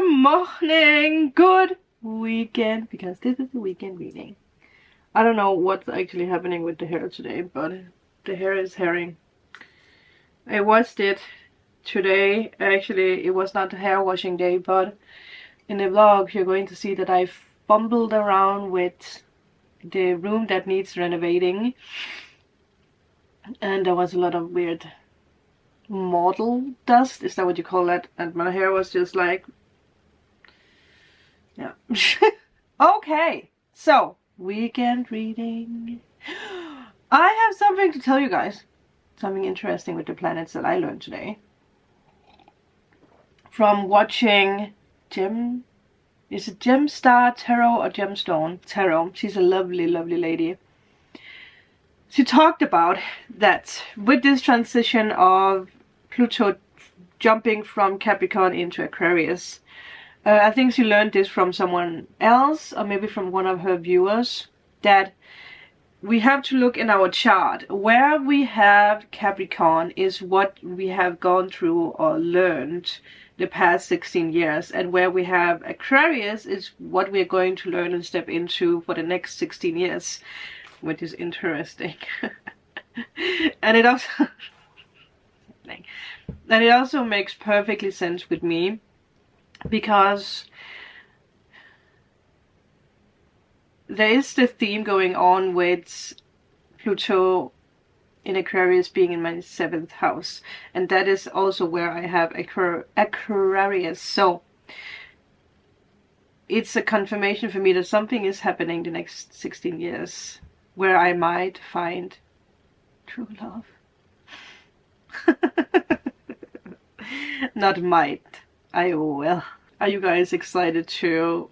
Good morning, good weekend, because this is the weekend reading. I don't know what's actually happening with the hair today, but the hair is hairing. I washed it today. Actually, it was not a hair washing day, but in the vlog you're going to see that I fumbled around with the room that needs renovating, and there was a lot of weird model dust, is that what you call that? And my hair was just like, yeah. Okay, so weekend reading. I have something to tell you guys, something interesting with the planets that I learned today from watching is it Gemstar Tarot or Gemstone Tarot? She's a lovely lady. She talked about that with this transition of Pluto jumping from Capricorn into Aquarius, I think she learned this from someone else, or maybe from one of her viewers, that we have to look in our chart. Where we have Capricorn is what we have gone through or learned the past 16 years, and where we have Aquarius is what we're going to learn and step into for the next 16 years, which is interesting. And it also makes perfectly sense with me, because there is the theme going on with Pluto in Aquarius being in my 7th house, and that is also where I have Aquarius. So it's a confirmation for me that something is happening the next 16 years where I might find true love. Not might, I will. Are you guys excited to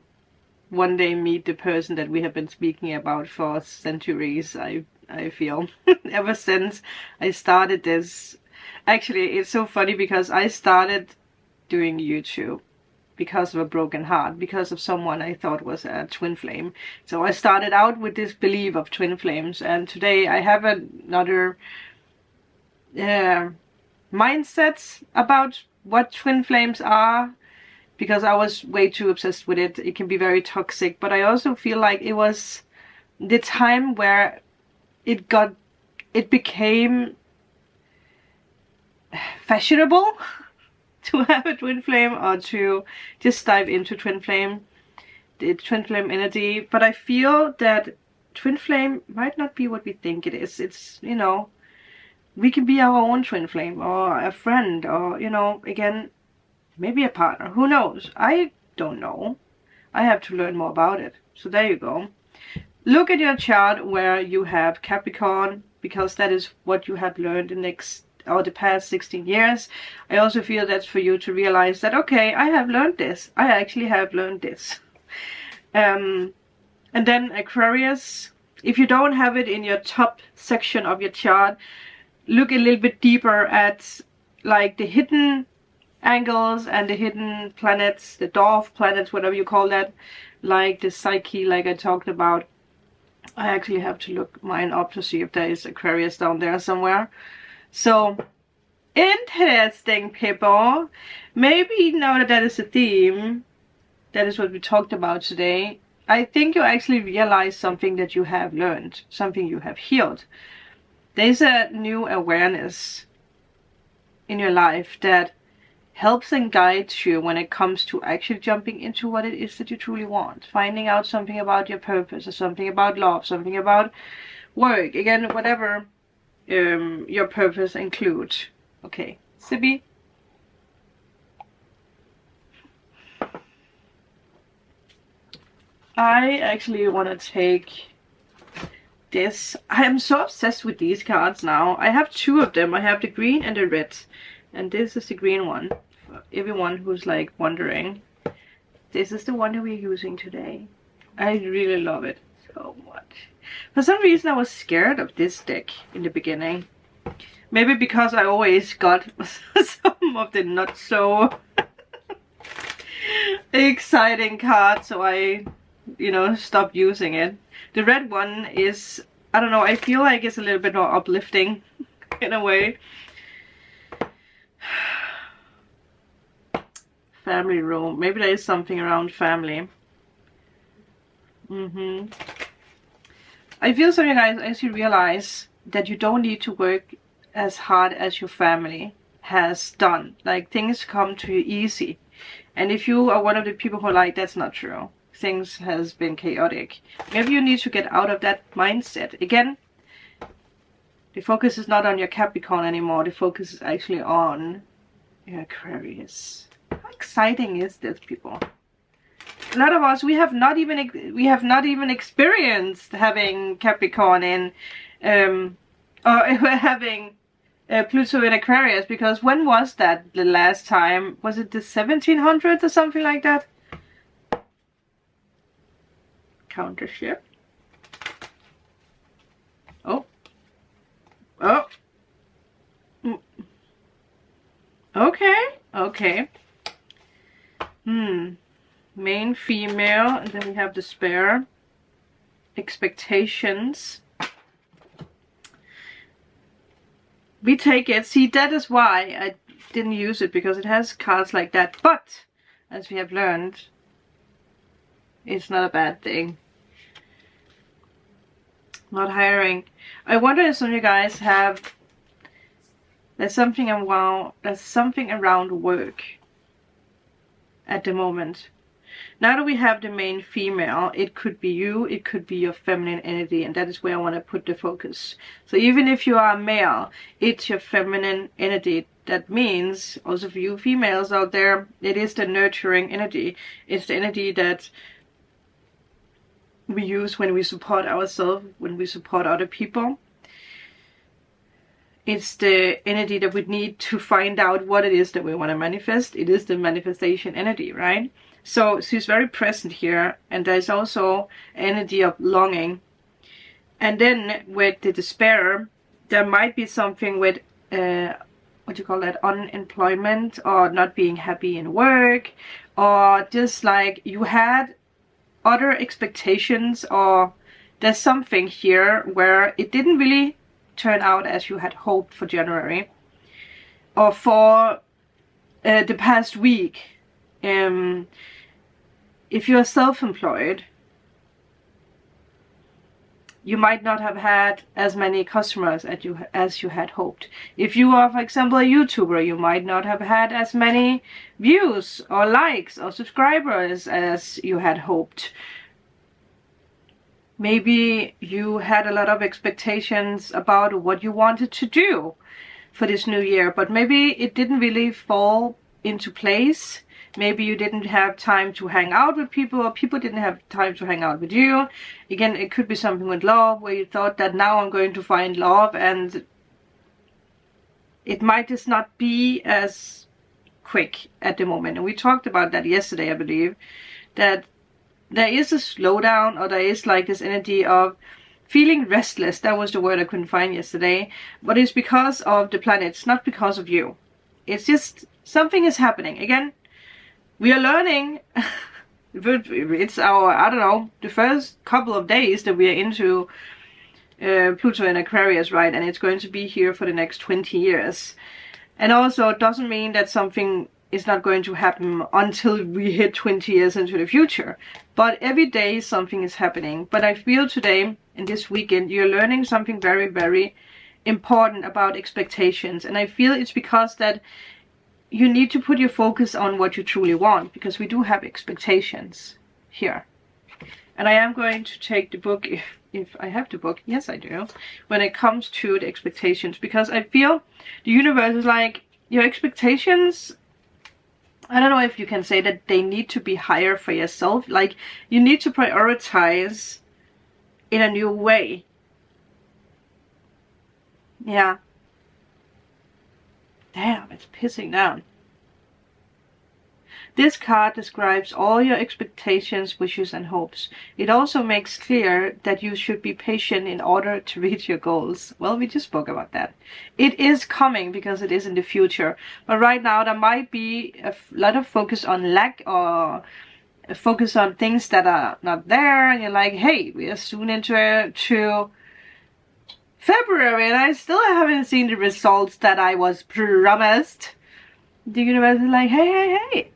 one day meet the person that we have been speaking about for centuries? I feel ever since I started this. Actually, it's so funny because I started doing YouTube because of a broken heart, because of someone I thought was a twin flame. So I started out with this belief of twin flames, and today I have another mindset about what twin flames are, because I was way too obsessed with it. It can be very toxic, but I also feel like it was the time where it became fashionable to have a twin flame, or to just dive into the twin flame energy. But I feel that twin flame might not be what we think it is. It's, you know, we can be our own twin flame, or a friend, or, you know, again, maybe a partner. Who knows? I don't know. I have to learn more about it. So there you go. Look at your chart where you have Capricorn, because that is what you have learned the past 16 years. I also feel that's for you to realize that, okay, I have learned this. I actually have learned this. And then Aquarius, if you don't have it in your top section of your chart, look a little bit deeper at like the hidden angles and the hidden planets, the dwarf planets, whatever you call that, like the Psyche, like I talked about. I actually have to look mine up to see if there is Aquarius down there somewhere. So interesting, people. Maybe now that that is a theme, that is what we talked about today, I think you actually realize something that you have learned, something you have healed. There's a new awareness in your life that helps and guides you when it comes to actually jumping into what it is that you truly want. Finding out something about your purpose, or something about love, something about work. Again, whatever your purpose includes. Okay, Sibi. I actually want to take this. I am so obsessed with these cards now. I have two of them. I have the green and the red. And this is the green one. For everyone who's like wondering, this is the one that we're using today. I really love it so much. For some reason I was scared of this deck in the beginning. Maybe because I always got some of the not so exciting cards, so I, you know, stopped using it. The red one is, I don't know, I feel like it's a little bit more uplifting in a way. family room. Maybe there is something around family. I feel so, you guys, as you realize that you don't need to work as hard as your family has done. Like, things come to you easy. And if you are one of the people who are like, that's not true, things has been chaotic, maybe you need to get out of that mindset. Again, the focus is not on your Capricorn anymore. The focus is actually on your Aquarius. How exciting is this, people? A lot of us, we have not even experienced having Capricorn in or having Pluto in Aquarius, because when was that the last time? Was it the 1700s or something like that? Countership. Oh. Oh. Okay. Okay. Main female, and then we have despair. Expectations. We take it. See, that is why I didn't use it, because it has cards like that. But, as we have learned, it's not a bad thing. Not hiring. I wonder if some of you guys have... There's something around work at the moment. Now that we have the main female, it could be you, it could be your feminine energy, and that is where I want to put the focus. So even if you are a male, it's your feminine energy. That means, also for you females out there, it is the nurturing energy. It's the energy that we use when we support ourselves, when we support other people. It's the energy that we need to find out what it is that we want to manifest. It is the manifestation energy, right? So she's very present here, and there's also energy of longing. And then with the despair, there might be something with what do you call that, unemployment, or not being happy in work, or just like you had other expectations, or there's something here where it didn't really turn out as you had hoped for January, or for the past week. If you're self-employed, you might not have had as many customers as you had hoped. If you are, for example, a YouTuber, you might not have had as many views or likes or subscribers as you had hoped. Maybe you had a lot of expectations about what you wanted to do for this new year, but maybe it didn't really fall into place. Maybe you didn't have time to hang out with people, or people didn't have time to hang out with you. Again, it could be something with love, where you thought that now I'm going to find love, and it might just not be as quick at the moment. And we talked about that yesterday, I believe, that there is a slowdown, or there is like this energy of feeling restless. That was the word I couldn't find yesterday. But it's because of the planets, not because of you. It's just something is happening. Again, we are learning. It's our, I don't know, the first couple of days that we are into Pluto in Aquarius, right? And it's going to be here for the next 20 years. And also, it doesn't mean that something is not going to happen until we hit 20 years into the future. But every day something is happening. But I feel today, and this weekend, you're learning something very, very important about expectations. And I feel it's because that you need to put your focus on what you truly want, because we do have expectations here. And I am going to take the book, if I have the book, yes I do, when it comes to the expectations, because I feel the universe is like, your expectations, I don't know if you can say that they need to be higher for yourself. Like, you need to prioritize in a new way. Yeah. Damn, it's pissing down. This card describes all your expectations, wishes and hopes. It also makes clear that you should be patient in order to reach your goals. Well, we just spoke about that. It is coming because it is in the future. But right now there might be a lot of focus on lack, or a focus on things that are not there. And you're like, hey, we are soon into February and I still haven't seen the results that I was promised. The universe is like, hey, hey, hey.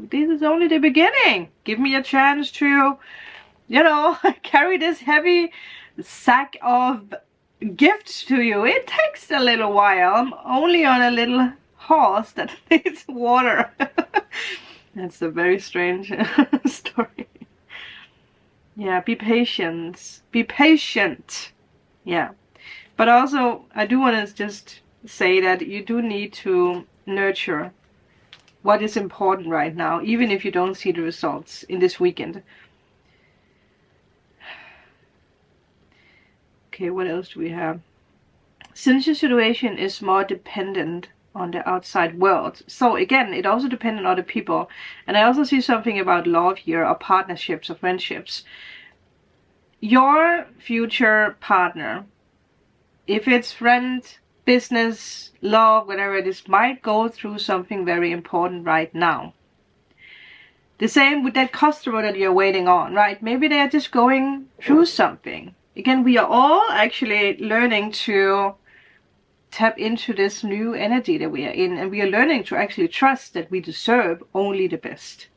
this is only the beginning. Give me a chance to, you know, carry this heavy sack of gifts to you. It takes a little while. I'm only on a little horse that needs water. That's a very strange story. Yeah, be patient. Be patient. Yeah. But also, I do want to just say that you do need to nurture what is important right now, even if you don't see the results in this weekend. Okay, what else do we have? Since your situation is more dependent on the outside world, so again, it also depends on other people. And I also see something about love here, or partnerships or friendships. Your future partner, if it's friend, business, love, whatever it is, might go through something very important right now. The same with that customer that you're waiting on, right? Maybe they are just going through something. Again, we are all actually learning to tap into this new energy that we are in, and we are learning to actually trust that we deserve only the best.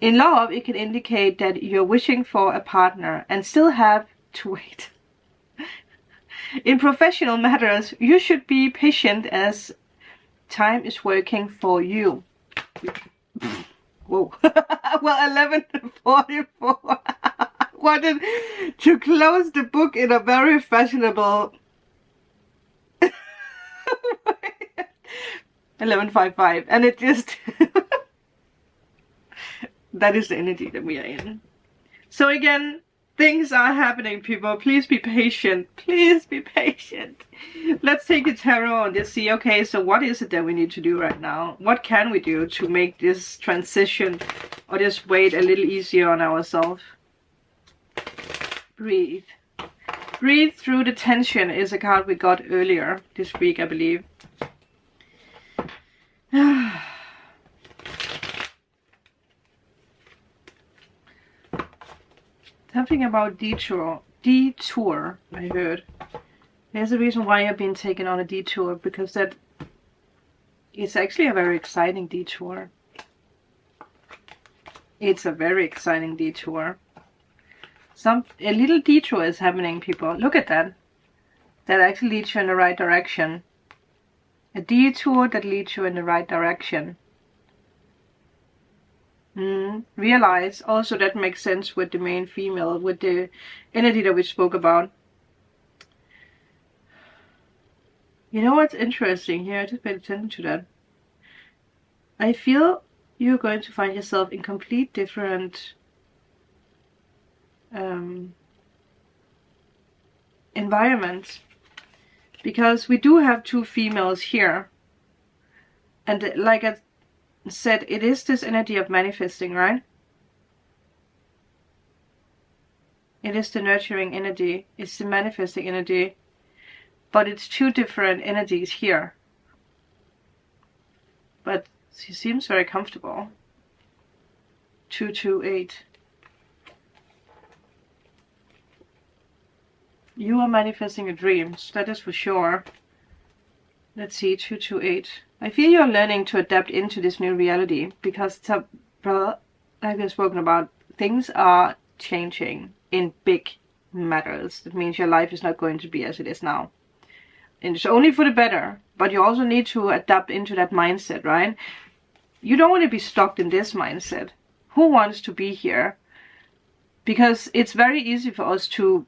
In love, it can indicate that you're wishing for a partner and still have to wait. In professional matters, you should be patient as time is working for you. Whoa. Well, 11:44. Wanted to close the book in a very fashionable 11:55, and it just that is the energy that we are in. So again, things are happening, people. Please be patient. Please be patient. Let's take a tarot and just see, okay, so what is it that we need to do right now? What can we do to make this transition or just wait a little easier on ourselves? Breathe. Breathe through the tension is a card we got earlier this week, I believe. Something about detour. Detour, I heard. There's a reason why I've been taken on a detour, because that is actually a very exciting detour. It's a very exciting detour. A little detour is happening, people. Look at that. That actually leads you in the right direction. A detour that leads you in the right direction. Realize also that makes sense with the main female, with the energy that we spoke about. You know what's interesting here? I just paid attention to that. I feel you're going to find yourself in complete different environments, because we do have two females here, and like I said, it is this energy of manifesting, right? It is the nurturing energy, it's the manifesting energy, but it's two different energies here. But she seems very comfortable. 228. You are manifesting your dreams, that is for sure. Let's see, 228. I feel you're learning to adapt into this new reality, because it's like we've spoken about, things are changing in big matters. That means your life is not going to be as it is now. And it's only for the better, but you also need to adapt into that mindset, right? You don't want to be stuck in this mindset. Who wants to be here? Because it's very easy for us to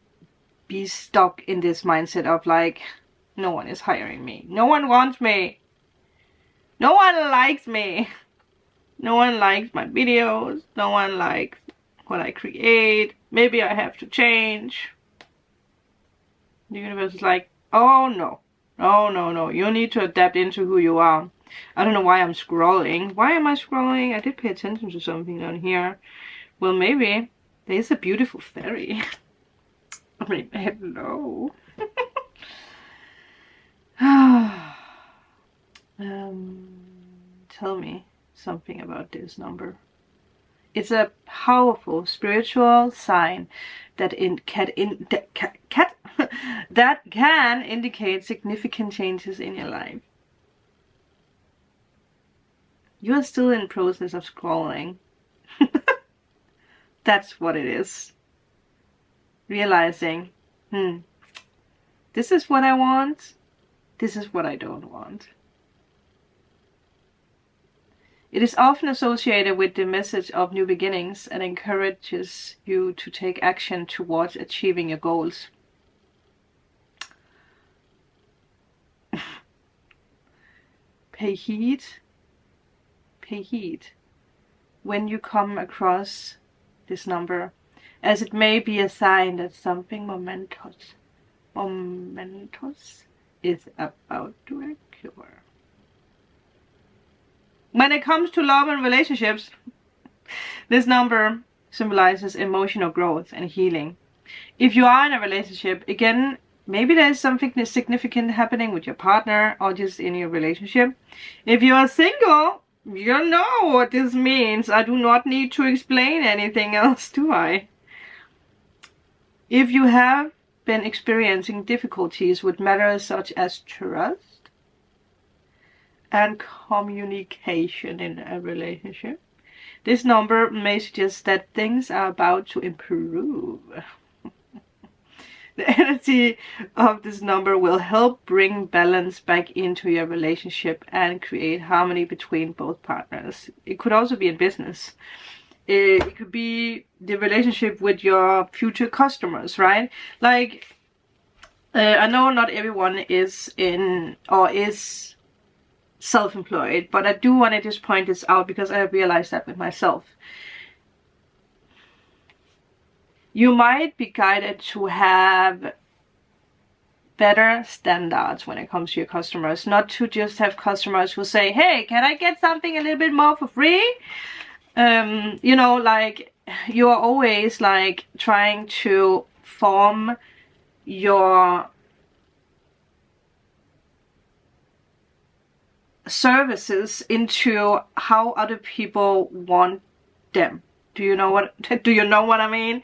be stuck in this mindset of like, no one is hiring me, no one wants me, no one likes me, no one likes my videos, no one likes what I create, maybe I have to change. The universe is like, oh no, no, you need to adapt into who you are. I don't know why I'm scrolling. Why am I scrolling? I did pay attention to something down here. Well, maybe there's a beautiful fairy. I mean, hello. Tell me something about this number. It's a powerful spiritual sign that that can indicate significant changes in your life. You are still in process of scrolling. That's what it is. Realizing, this is what I want. This is what I don't want. It is often associated with the message of new beginnings and encourages you to take action towards achieving your goals. Pay heed when you come across this number, as it may be a sign that something momentous is about to occur. When it comes to love and relationships, this number symbolizes emotional growth and healing. If you are in a relationship, again, maybe there's something significant happening with your partner or just in your relationship. If you are single, you know what this means. I do not need to explain anything else, do I? If you have been experiencing difficulties with matters such as trust and communication in a relationship, this number may suggest that things are about to improve. The energy of this number will help bring balance back into your relationship and create harmony between both partners. It could also be in business. It could be the relationship with your future customers, right? Like, I know not everyone is in or is self-employed, but I do want to just point this out because I have realized that with myself. You might be guided to have better standards when it comes to your customers, not to just have customers who say, hey, can I get something a little bit more for free? You know, like, you are always like trying to form your services into how other people want them. Do you know what I mean?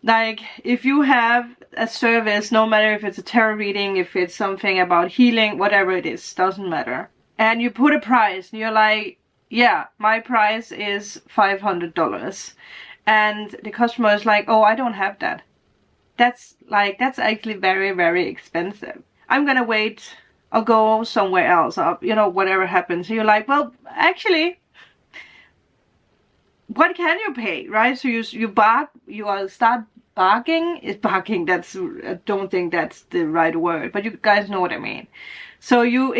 Like, if you have a service, no matter if it's a tarot reading, if it's something about healing, whatever it is, doesn't matter, and you put a price and you're like, yeah, my price is $500, and the customer is like, oh, I don't have that. That's actually very, very expensive. I'm gonna wait or go somewhere else, or, you know, whatever happens. And you're like, well, actually, what can you pay, right? So you start bargaining. Is bargaining, that's, I don't think that's the right word, but you guys know what I mean. So you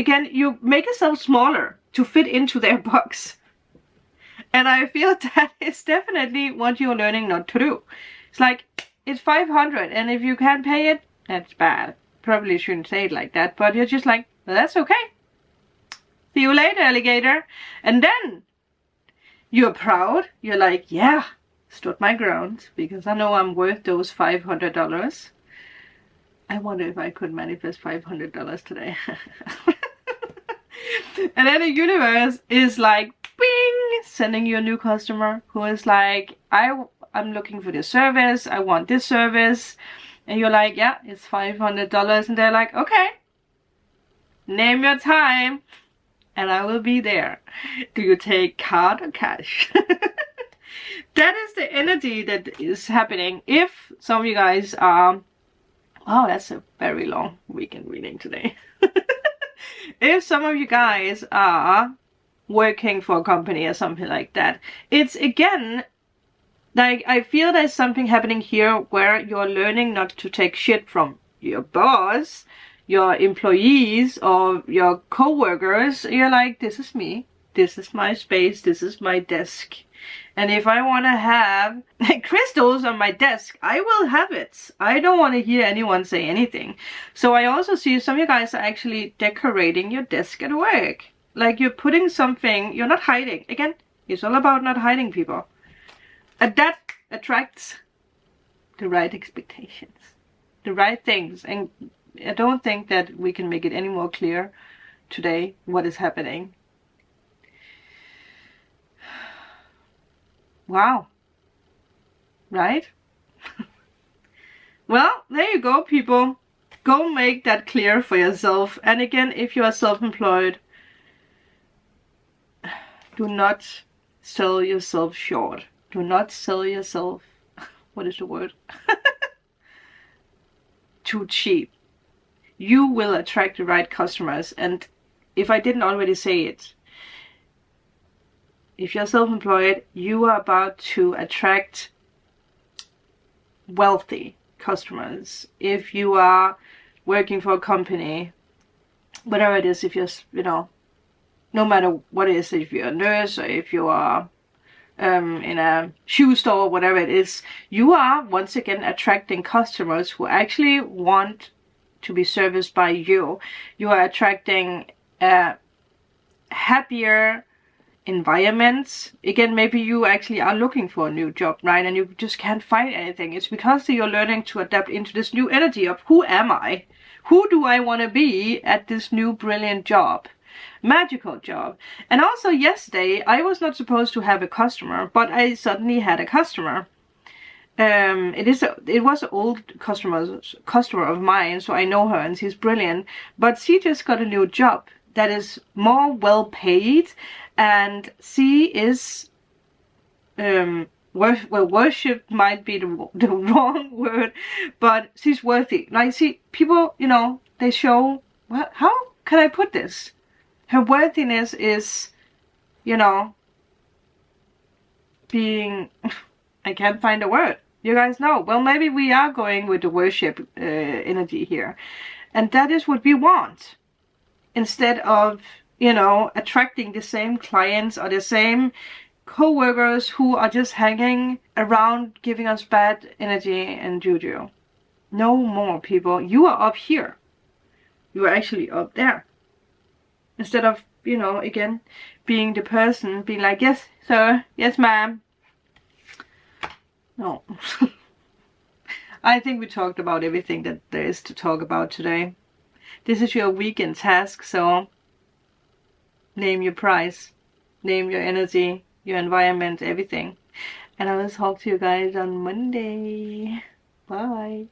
make yourself smaller to fit into their box. And I feel that is definitely what you're learning not to do. It's like, it's 500, and if you can't pay it, that's bad. Probably shouldn't say it like that, but you're just like, well, that's okay. See you later, alligator. And then you're proud. You're like, yeah, stood my ground because I know I'm worth those $500. I wonder if I could manifest $500 today. And then the universe is like, bing, sending you a new customer who is like, I'm looking for this service. I want this service. And you're like, yeah, it's $500. And they're like, okay, name your time and I will be there. Do you take card or cash? That is the energy that is happening. If some of you guys are, oh, that's a very long weekend reading today. If some of you guys are working for a company or something like that, it's again, like, I feel there's something happening here where you're learning not to take shit from your boss, your employees, or your co-workers. You're like, this is me, this is my space, this is my desk. And if I want to have crystals on my desk, I will have it. I don't want to hear anyone say anything. So I also see some of you guys are actually decorating your desk at work. Like, you're putting something, you're not hiding. Again, it's all about not hiding, people. And that attracts the right expectations, the right things. And I don't think that we can make it any more clear today what is happening. Wow. Right? Well, there you go, people. Go make that clear for yourself. And again, if you are self-employed, Do not sell yourself short. Do not sell yourself, what is the word? Too cheap. You will attract the right customers. And if I didn't already say it, if you're self-employed, you are about to attract wealthy customers. If you are working for a company, whatever it is, if you're, you know, no matter what it is, if you're a nurse or if you are in a shoe store, whatever it is, you are once again attracting customers who actually want to be serviced by you. You are attracting happier environments. Again, maybe you actually are looking for a new job, right? And you just can't find anything. It's because you're learning to adapt into this new energy of who am I? Who do I want to be at this new brilliant job? Magical job. And also yesterday I was not supposed to have a customer, but I suddenly had a customer. It was an old customer of mine, so I know her and she's brilliant, but she just got a new job that is more well paid, and she is worship might be the wrong word, but she's worthy. Like, see, people, you know, they show, well, how can I put this? Her worthiness is, you know, being, I can't find a word. You guys know. Well, maybe we are going with the worship energy here. And that is what we want. Instead of, you know, attracting the same clients or the same co-workers who are just hanging around giving us bad energy and juju. No more, people. You are up here. You are actually up there. Instead of, you know, again, being the person, being like, yes, sir, yes, ma'am. No. I think we talked about everything that there is to talk about today. This is your weekend task, so name your price, name your energy, your environment, everything. And I will talk to you guys on Monday. Bye.